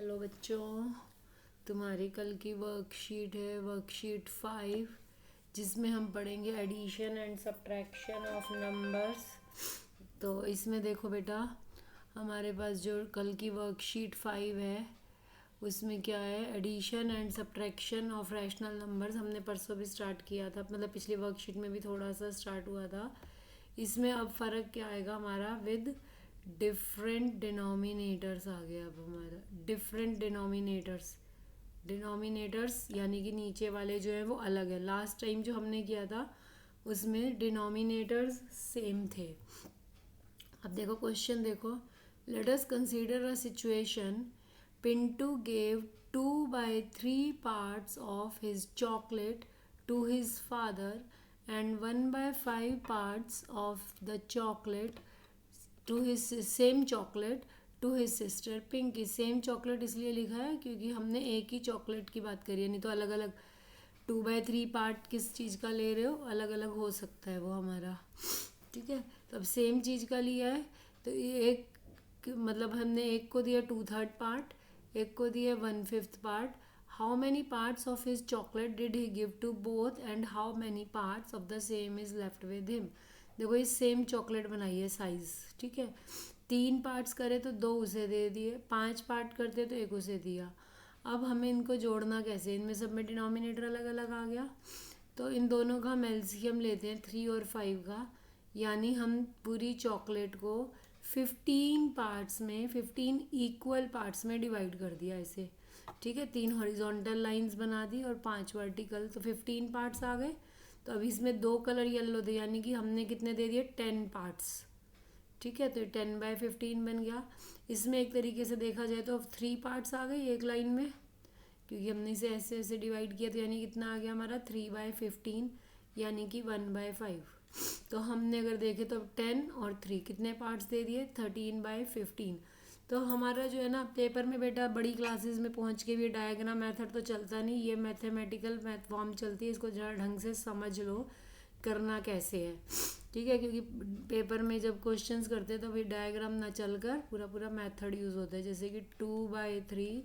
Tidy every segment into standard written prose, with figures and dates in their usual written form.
Hello बच्चों, तुम्हारी कल की वर्कशीट है वर्कशीट 5, जिसमें हम पढ़ेंगे addition and subtraction of numbers. तो इसमें देखो बेटा, हमारे पास जो कल की वर्कशीट 5 है उसमें क्या है, addition and subtraction of rational numbers. हमने परसों भी स्टार्ट किया था, मतलब पिछली वर्कशीट में भी थोड़ा सा स्टार्ट हुआ था। इसमें अब फ़र्क क्या आएगा हमारा, विद डिफरेंट डिनोमिनेटर्स आ गया। अब हमारा डिफरेंट डिनोमिनेटर्स यानी कि नीचे वाले जो है वो अलग है। लास्ट टाइम जो हमने किया था उसमें डिनोमिनेटर्स सेम थे। अब देखो क्वेश्चन देखो, let us consider a situation, Pintu gave 2/3 parts of his chocolate to his father and 1/5 parts of the chocolate to his same chocolate to his sister Pinky. Same chocolate इसलिए लिखा है क्योंकि हमने एक ही चॉकलेट की बात करी है, नहीं तो अलग अलग 2/3 पार्ट किस चीज़ का ले रहे हो, अलग अलग हो सकता है वो हमारा। ठीक है, तो अब सेम चीज़ का लिया है तो ये एक मतलब हमने एक को दिया 2/3 पार्ट, एक को दिया 1/5 part. How many parts of his chocolate did he give to both and how many parts of the same is left with him. देखो ये सेम चॉकलेट बनाई है साइज, ठीक है। 3 पार्ट्स करे तो 2 उसे दे दिए, 5 पार्ट करते तो 1 उसे दिया। अब हमें इनको जोड़ना कैसे, इनमें सब में डिनोमिनेटर अलग अलग आ गया, तो इन दोनों का हम एलसीएम लेते हैं 3 और 5 का। यानी हम पूरी चॉकलेट को 15 पार्ट्स में, 15 इक्वल पार्ट्स में डिवाइड कर दिया ऐसे। ठीक है, 3 हॉरिजॉन्टल लाइंस बना दी और 5 वर्टिकल, तो 15 पार्ट्स आ गए। तो अब इसमें 2 कलर येलो थे, यानी कि हमने कितने दे दिए, 10 पार्ट्स। ठीक है, तो 10/15 बन गया। इसमें एक तरीके से देखा जाए तो 3 पार्ट्स आ गए एक लाइन में, क्योंकि हमने इसे ऐसे ऐसे डिवाइड किया, तो यानी कितना आ गया हमारा 3/15, यानी कि 1/5। तो हमने अगर देखें तो 10 और 3 कितने पार्ट्स दे दिए, 13/15। तो हमारा जो है ना पेपर में बेटा बड़ी क्लासेस में पहुंच के भी डायग्राम मेथड तो चलता नहीं, ये मैथमेटिकल फॉर्म चलती है। इसको जरा ढंग से समझ लो करना कैसे है, ठीक है। क्योंकि पेपर में जब क्वेश्चंस करते हैं तो भाई डायग्राम ना चलकर पूरा पूरा मेथड यूज़ होता है, जैसे कि 2/3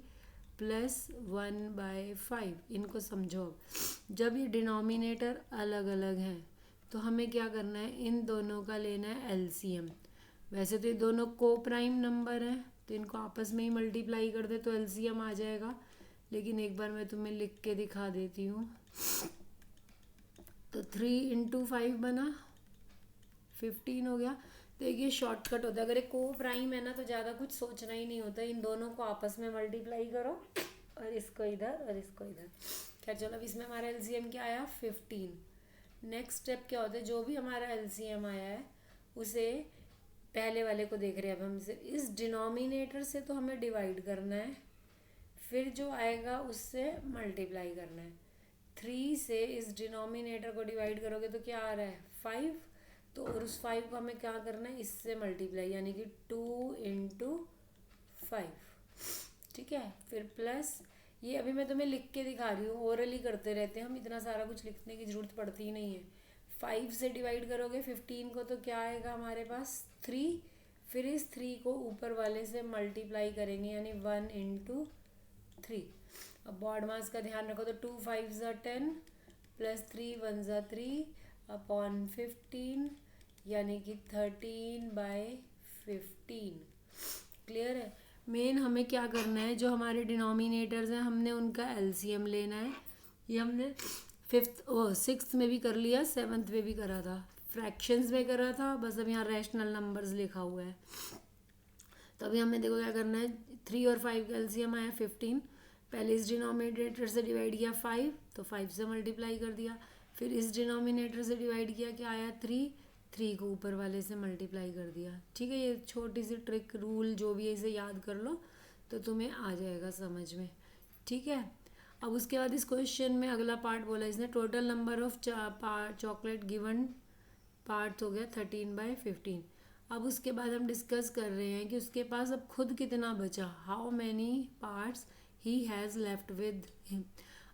+ 1/5। इनको समझो, जब ये डिनोमिनेटर अलग अलग हैं तो हमें क्या करना है, इन दोनों का लेना है एलसीएम। वैसे तो ये दोनों को प्राइम नंबर हैं, तो इनको आपस में ही मल्टीप्लाई कर दे तो एलसीएम आ जाएगा। लेकिन एक बार मैं तुम्हें लिख के दिखा देती हूँ। तो 3 × 5 बना 15 हो गया। तो एक ये शॉर्टकट होता है, अगर एक को प्राइम है ना तो ज़्यादा कुछ सोचना ही नहीं होता, इन दोनों को आपस में मल्टीप्लाई करो और इसको इधर और इसको इधर। खैर चलो, अब इसमें हमारा एलसीएम क्या आया, 15। नेक्स्ट स्टेप क्या होता है, जो भी हमारा एलसीएम आया है उसे पहले वाले को देख रहे हैं अब हमसे, इस डिनोमिनेटर से तो हमें डिवाइड करना है, फिर जो आएगा उससे मल्टीप्लाई करना है। 3 से इस डिनोमिनेटर को डिवाइड करोगे तो क्या आ रहा है, 5। तो और उस 5 को हमें क्या करना है, इससे मल्टीप्लाई, यानी कि 2 × 5। ठीक है, फिर प्लस ये अभी मैं तुम्हें लिख के दिखा रही हूँ, ओरली करते रहते हैं हम, इतना सारा कुछ लिखने की जरूरत पड़ती ही नहीं है। 5 से डिवाइड करोगे 15 को तो क्या आएगा हमारे पास, 3। फिर इस 3 को ऊपर वाले से मल्टीप्लाई करेंगे, यानी 1 × 3। अब बॉड मास का ध्यान रखो, तो 2 × 5 = 10 + 3 × 1 = 3 अपॉन 15, यानी कि 13/15। क्लियर है। मेन हमें क्या करना है, जो हमारे डिनोमिनेटर्स हैं हमने उनका एलसीएम लेना है। ये हमने 6th में भी कर लिया, 7th में भी करा था, फ्रैक्शंस में करा था, बस अब यहाँ रैशनल नंबर्स लिखा हुआ है। तो अभी हमें देखो क्या करना है, 3 और 5 का एलसीएम आया 15। पहले इस डिनोमिनेटर से डिवाइड किया 5, तो 5 से मल्टीप्लाई कर दिया। फिर इस डिनोमिनेटर से डिवाइड किया, क्या आया 3 को ऊपर वाले से मल्टीप्लाई कर दिया। ठीक है, ये छोटी सी ट्रिक रूल जो भी है इसे याद कर लो तो तुम्हें आ जाएगा समझ में। ठीक है, अब उसके बाद इस क्वेश्चन में अगला पार्ट बोला इसने, total number of chocolate given part हो गया 13/15। अब उसके बाद हम डिस्कस कर रहे हैं कि उसके पास अब खुद कितना बचा, how many parts he has left with him.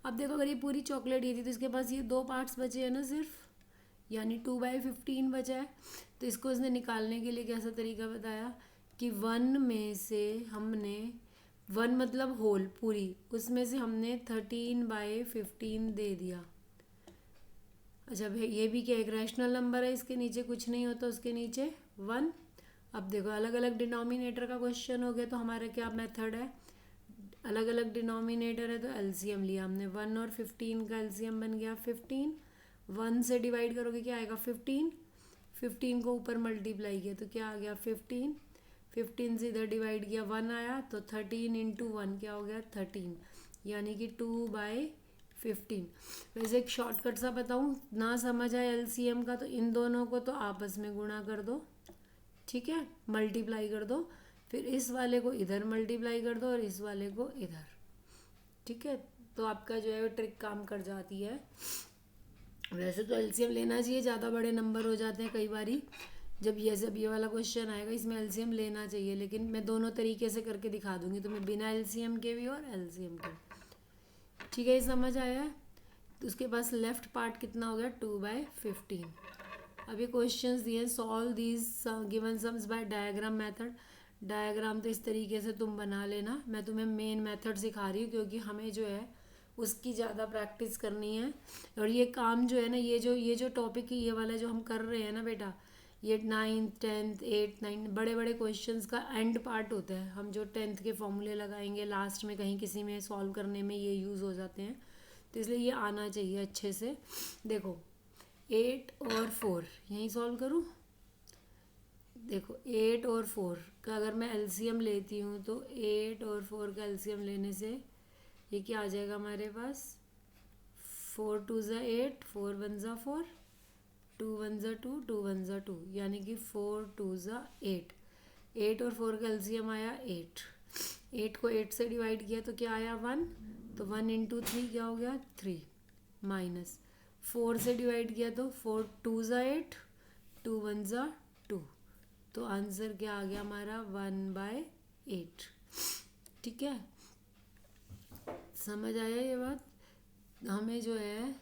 अब देखो, अगर ये पूरी चॉकलेट ये थी तो इसके पास ये 2 पार्ट्स बचे हैं ना सिर्फ, यानी 2/15 बचा है। तो इसको इसने निकालने के लिए कैसा तरीका बताया कि 1 में से हमने 1 मतलब होल पूरी, उसमें से हमने 13/15 दे दिया। अच्छा भाई ये भी क्या एक रैशनल नंबर है, इसके नीचे कुछ नहीं होता, उसके नीचे 1। अब देखो अलग अलग डिनोमिनेटर का क्वेश्चन हो गया, तो हमारा क्या मेथड है, अलग अलग डिनोमिनेटर है तो एलसीएम लिया हमने। 1 और 15 का एलसीएम बन गया 15। 1 से डिवाइड करोगे क्या आएगा 15। 15 को ऊपर मल्टीप्लाई किया तो क्या आ गया 15। 15 से इधर डिवाइड किया 1 आया, तो 13 इंटू 1 क्या हो गया 13, यानी कि 2/15। वैसे एक शॉर्टकट सा बताऊँ, ना समझ आए एलसीएम का तो इन दोनों को तो आपस में गुणा कर दो, ठीक है, मल्टीप्लाई कर दो, फिर इस वाले को इधर मल्टीप्लाई कर दो और इस वाले को इधर, ठीक है, तो आपका जो है वो ट्रिक काम कर जाती है। वैसे तो एलसीएम लेना चाहिए, ज़्यादा बड़े नंबर हो जाते हैं कई बारी, जब ये वाला क्वेश्चन आएगा इसमें एलसीएम लेना चाहिए, लेकिन मैं दोनों तरीके से करके दिखा दूंगी तुम्हें, बिना एलसीएम के भी और एलसीएम के। ठीक है, ये समझ आया है। तो उसके पास लेफ्ट पार्ट कितना हो गया 2/15। अब ये क्वेश्चंस दिए, solve these given sums by diagram method. Diagram तो इस तरीके से तुम बना लेना, मैं तुम्हें मेन मेथड सिखा रही हूँ क्योंकि हमें जो है उसकी ज़्यादा प्रैक्टिस करनी है। और ये काम जो है ना, ये जो टॉपिक ये वाला जो हम कर रहे हैं ना बेटा, ये 9th 10th 8th 9th बड़े बड़े क्वेश्चंस का एंड पार्ट होता है। हम जो 10th के फॉर्मूले लगाएंगे लास्ट में, कहीं किसी में सॉल्व करने में ये यूज़ हो जाते हैं, तो इसलिए ये आना चाहिए अच्छे से। देखो 8 और 4 यहीं सॉल्व करूँ। देखो 8 और 4 का अगर मैं एलसीएम लेती हूँ तो 8 और 4 का एलसीएम लेने से ये क्या आ जाएगा हमारे पास, 4 2 ज़ा 8, 4 1 ज़ा 4, 2 1 ज़ा 2, 2 1 ज़ा 2, यानी कि 4 2 ज़ा 8। 8 और 4 का एलसीएम आया 8। 8 को 8 से डिवाइड किया तो क्या आया 1, तो 1 इंटू 3 क्या हो गया 3, माइनस 4 से डिवाइड किया तो 4 2 ज़ा 8, 2 1 ज़ा 2, तो आंसर क्या आ गया हमारा 1/8। ठीक है, समझ आया ये बात। हमें जो है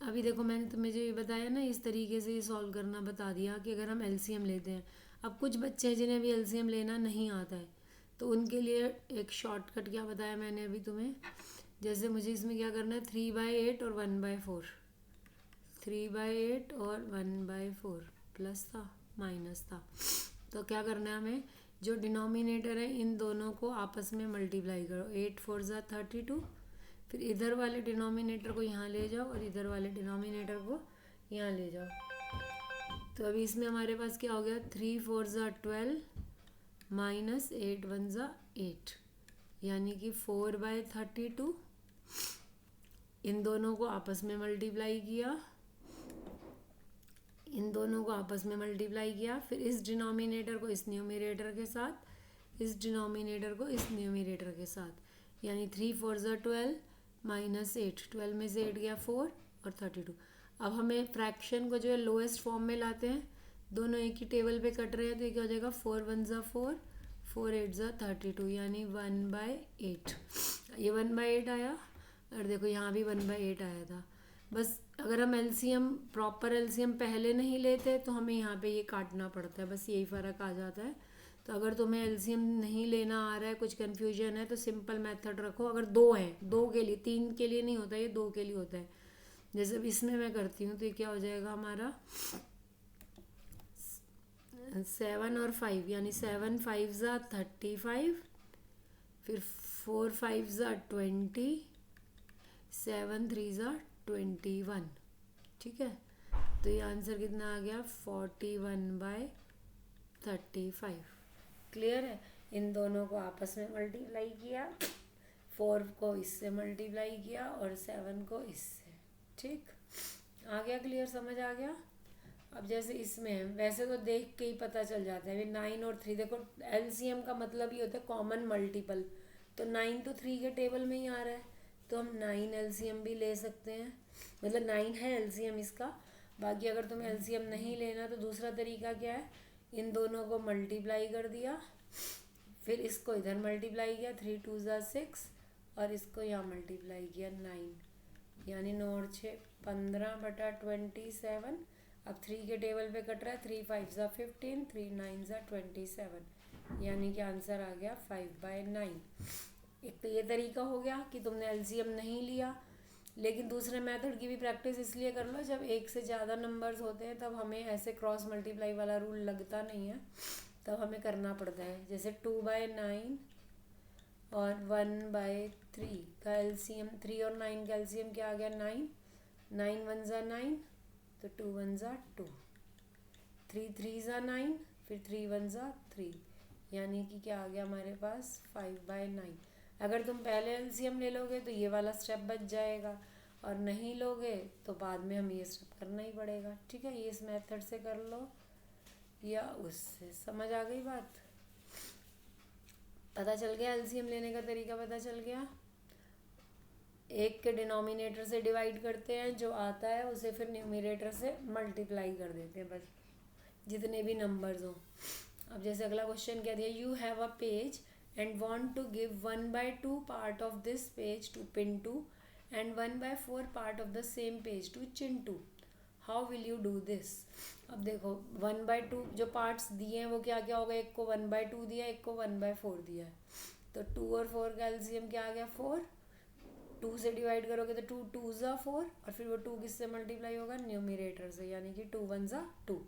अभी देखो मैंने तुम्हें जो ये बताया ना, इस तरीके से ये सॉल्व करना बता दिया कि अगर हम एलसीएम लेते हैं। अब कुछ बच्चे हैं जिन्हें भी एलसीएम लेना नहीं आता है, तो उनके लिए एक शॉर्टकट क्या बताया मैंने अभी तुम्हें, जैसे मुझे इसमें क्या करना है 3/8 और 1/4, 3/8 और 1/4 प्लस था माइनस था, तो क्या करना है हमें, जो डिनोमिनेटर है इन दोनों को आपस में मल्टीप्लाई करो। 8 4 ज़ा 32, फिर इधर वाले डिनोमिनेटर को यहाँ ले जाओ और इधर वाले डिनोमिनेटर को यहाँ ले जाओ। तो अभी इसमें हमारे पास क्या हो गया 3 4 ज़ा 12 माइनस 8 1 ज़ा 8, यानी कि 4/32। इन दोनों को आपस में मल्टीप्लाई किया, इन दोनों को आपस में मल्टीप्लाई किया, फिर इस डिनोमिनेटर को इस न्यूमरेटर के साथ, इस डिनोमिनेटर को इस न्यूमरेटर के साथ, यानी 3 4 ज़ा 12 माइनस 8, 12 में से 8 गया 4 और 32। अब हमें फ्रैक्शन को जो है लोएस्ट फॉर्म में लाते हैं, दोनों एक ही टेबल पे कट रहे हैं, तो ये क्या हो जाएगा 4 1 ज़ा 4, 4 8 ज़ा 32, यानी 1/8। ये 1/8 आया, और देखो यहाँ भी 1/8 आया था। बस अगर हम एलसीएम प्रॉपर एलसीएम पहले नहीं लेते तो हमें यहाँ पे ये काटना पड़ता है, बस यही फ़र्क आ जाता है। तो अगर तुम्हें एलसीएम नहीं लेना आ रहा है, कुछ कन्फ्यूजन है, तो सिंपल मेथड रखो। अगर 2 हैं, 2 के लिए, 3 के लिए नहीं होता, ये 2 के लिए होता है। जैसे इसमें मैं करती हूँ तो ये क्या हो जाएगा हमारा 7 और 5, यानी 7 5 ज़ा 35, फिर 4 5 ज़ा 20, 7 3 ज़ा 21। ठीक है, तो ये आंसर कितना आ गया 41/35। क्लियर है, इन दोनों को आपस में मल्टीप्लाई किया, 4 को इससे मल्टीप्लाई किया और 7 को इससे। ठीक, आ गया क्लियर, समझ आ गया। अब जैसे इसमें वैसे तो देख के ही पता चल जाता है, 9 और 3, देखो एलसीएम का मतलब ही होता है कॉमन मल्टीपल, तो 9 तो 3 के टेबल में ही आ रहा है, तो हम 9 एलसीएम भी ले सकते हैं, मतलब 9 है एलसीएम इसका। बाकी अगर तुम्हें एलसीएम नहीं लेना तो दूसरा तरीका क्या है, इन दोनों को मल्टीप्लाई कर दिया, फिर इसको इधर मल्टीप्लाई किया, 3 2 ज़ा 6, और इसको यहाँ मल्टीप्लाई किया 9, यानी 9 और 6 15/27। अब 3 के टेबल पे कट रहा है, 3 5 ज़ा 15, 3 9 ज़ा 27, यानी कि आंसर आ गया 5/9। एक तो ये तरीका हो गया कि तुमने एलसीएम नहीं लिया, लेकिन दूसरे मेथड की भी प्रैक्टिस इसलिए कर लो, जब एक से ज़्यादा नंबर्स होते हैं तब हमें ऐसे क्रॉस मल्टीप्लाई वाला रूल लगता नहीं है, तब हमें करना पड़ता है। जैसे 2/9 और 1/3 का एलसीएम, 3 और 9 का एलसीएम क्या आ गया 9, 9 1 ज़ा 9, तो 2 1 ज़ा 2, 3 3 ज़ा 9, फिर 3 1 ज़ा 3, यानी कि क्या आ गया हमारे पास 5/9। अगर तुम पहले एलसीएम ले लोगे तो ये वाला स्टेप बच जाएगा, और नहीं लोगे तो बाद में हमें ये स्टेप करना ही पड़ेगा। ठीक है, ये इस मेथड से कर लो या उससे। समझ आ गई बात? पता चल गया एलसीएम लेने का तरीका, पता चल गया। एक के डिनोमिनेटर से डिवाइड करते हैं, जो आता है उसे फिर न्यूमरेटर से मल्टीप्लाई कर देते हैं, बस जितने भी नंबर्स हों। अब जैसे अगला क्वेश्चन क्या दिया, you have a page and want to give 1/2 part of this page to Pintu and 1/4 part of the same page to Chintu. How will you do this? अब देखो 1/2 जो पार्ट्स दिए हैं वो क्या क्या होगा, एक को 1/2 दिया, एक को 1/4 दिया है, तो 2 और 4 का एलसीएम क्या आ गया 4, 2 से डिवाइड करोगे तो 2 2 ज़ा 4, और फिर वो 2 किससे मल्टीप्लाई होगा न्यूमरेटर से, यानी कि 2 1 ज़ा 2,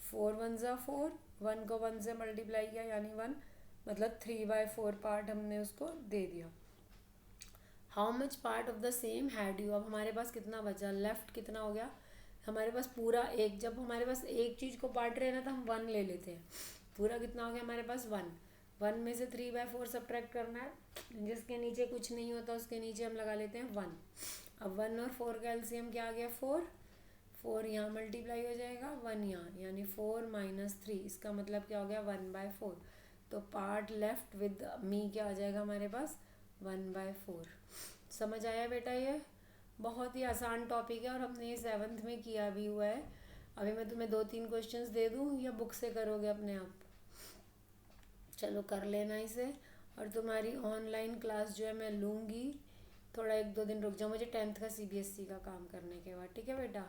4 1 ज़ा 4, 1 को 1 से मल्टीप्लाई किया यानी 1, मतलब 3/4 पार्ट हमने उसको दे दिया। How much part of the same had you, अब हमारे पास कितना बचा, लेफ्ट कितना हो गया हमारे पास पूरा एक, जब हमारे पास एक चीज़ को बांट रहे हैं ना तो हम 1 ले लेते हैं, पूरा कितना हो गया हमारे पास 1, 1 में से 3/4 सब्ट्रैक्ट करना है, जिसके नीचे कुछ नहीं होता उसके नीचे हम लगा लेते हैं 1। अब 1 और 4 का एलसीएम क्या आ गया 4, 4 यहाँ मल्टीप्लाई हो जाएगा 1 यहाँ, यानी 4 - 3, इसका मतलब क्या हो गया 1/4, तो पार्ट लेफ्ट विद मी क्या आ जाएगा हमारे पास 1/4। समझ आया बेटा? ये बहुत ही आसान टॉपिक है और हमने ये 7th में किया भी हुआ है। अभी मैं तुम्हें 2-3 क्वेश्चंस दे दूँ या बुक से करोगे अपने आप? चलो कर लेना इसे। और तुम्हारी ऑनलाइन क्लास जो है मैं लूँगी, थोड़ा 1-2 दिन रुक जाओ, मुझे 10th का सीबीएसई का काम करने के बाद। ठीक है बेटा?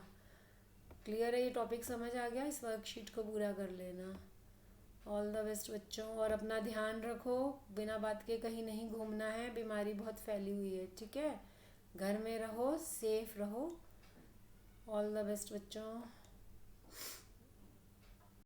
क्लियर है? ये टॉपिक समझ आ गया? इस वर्कशीट को पूरा कर लेना। ऑल द बेस्ट बच्चों, और अपना ध्यान रखो, बिना बात के कहीं नहीं घूमना है, बीमारी बहुत फैली हुई है। ठीक है? घर में रहो, सेफ रहो। ऑल द बेस्ट बच्चों।